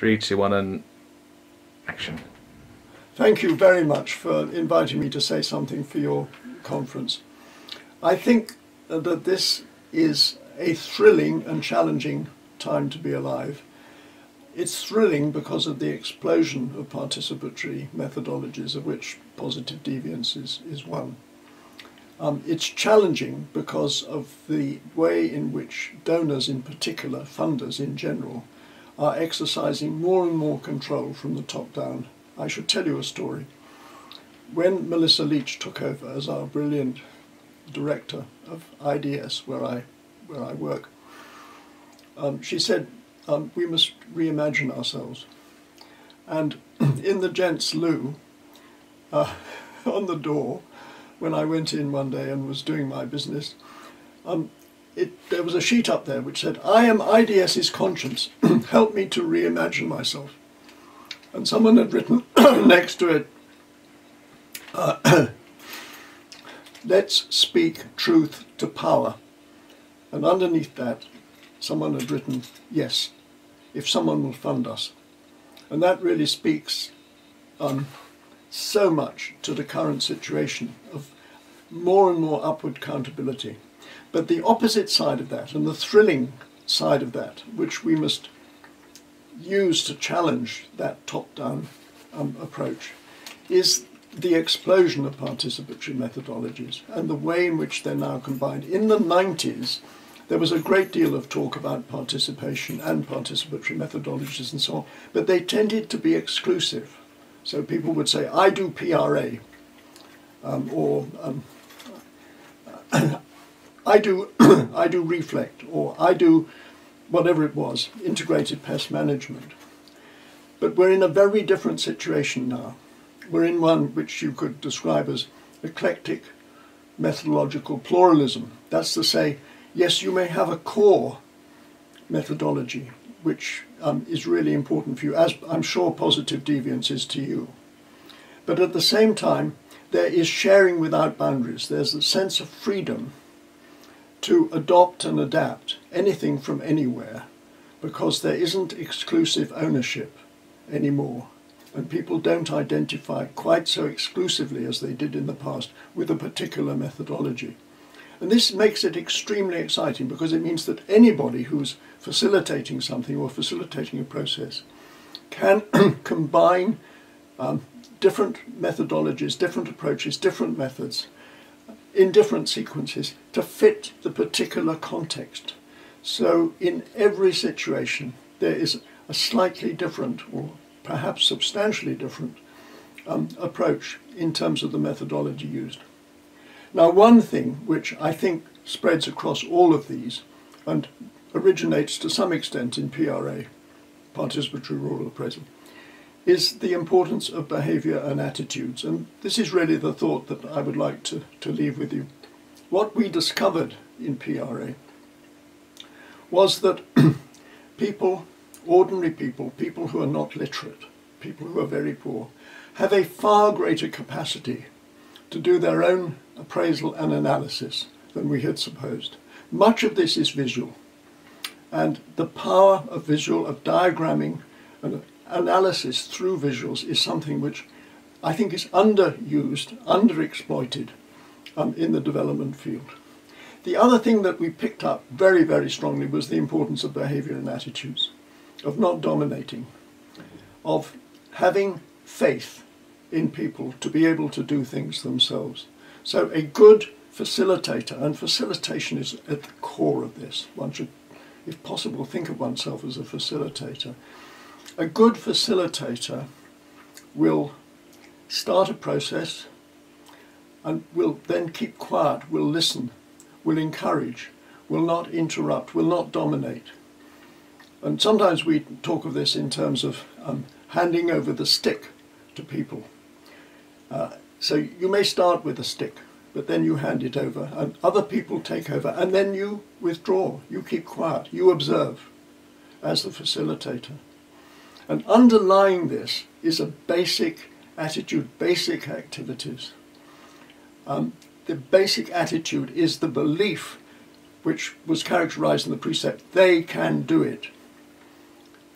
3, 2, 1, and action. Thank you very much for inviting me to say something for your conference. I think that this is a thrilling and challenging time to be alive. It's thrilling because of the explosion of participatory methodologies, of which Positive Deviance is one. It's challenging because of the way in which donors in particular, funders in general, are exercising more and more control from the top down. I should tell you a story. When Melissa Leach took over as our brilliant director of IDS, where I work, she said, we must reimagine ourselves. And in the gents' loo, on the door, when I went in one day and was doing my business, there was a sheet up there which said, "I am IDS's conscience, help me to reimagine myself." And someone had written next to it, "Let's speak truth to power." And underneath that, someone had written, "Yes, if someone will fund us." And that really speaks so much to the current situation of more and more upward accountability. But the opposite side of that, and the thrilling side of that, which we must use to challenge that top-down approach, is the explosion of participatory methodologies and the way in which they're now combined. In the 90s, there was a great deal of talk about participation and participatory methodologies and so on, but they tended to be exclusive. So people would say, "I do PRA," or I do reflect, or I do whatever it was, integrated pest management. But we're in a very different situation now. We're in one which you could describe as eclectic methodological pluralism. That's to say, yes, you may have a core methodology which is really important for you, as I'm sure Positive Deviance is to you. But at the same time, there is sharing without boundaries. There's a sense of freedom to adopt and adapt anything from anywhere, because there isn't exclusive ownership anymore, and people don't identify quite so exclusively as they did in the past with a particular methodology. And this makes it extremely exciting, because it means that anybody who's facilitating something or facilitating a process can combine different methodologies, different approaches, different methods in different sequences to fit the particular context. So in every situation there is a slightly different, or perhaps substantially different, approach in terms of the methodology used. Now, one thing which I think spreads across all of these and originates to some extent in PRA, participatory rural appraisal, is the importance of behaviour and attitudes. And this is really the thought that I would like to leave with you. What we discovered in PRA was that people, ordinary people, people who are not literate, people who are very poor, have a far greater capacity to do their own appraisal and analysis than we had supposed. Much of this is visual, and the power of visual, of diagramming and analysis through visuals is something which I think is underused, underexploited in the development field. The other thing that we picked up very, very strongly was the importance of behaviour and attitudes, of not dominating, of having faith in people to be able to do things themselves. So a good facilitator, and facilitation is at the core of this. One should, if possible, think of oneself as a facilitator. A good facilitator will start a process and will then keep quiet, will listen, will encourage, will not interrupt, will not dominate. And sometimes we talk of this in terms of handing over the stick to people. So you may start with a stick, but then you hand it over, and other people take over, and then you withdraw, you keep quiet, you observe as the facilitator. And underlying this is a basic attitude, basic activities. The basic attitude is the belief, which was characterized in the precept, they can do it.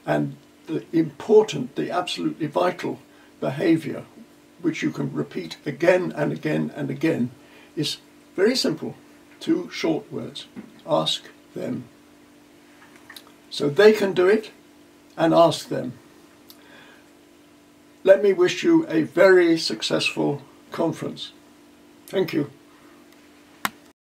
And the important, the absolutely vital behavior, which you can repeat again and again and again, is very simple. 2 short words. Ask them. So they can do it, and ask them. Let me wish you a very successful conference. Thank you.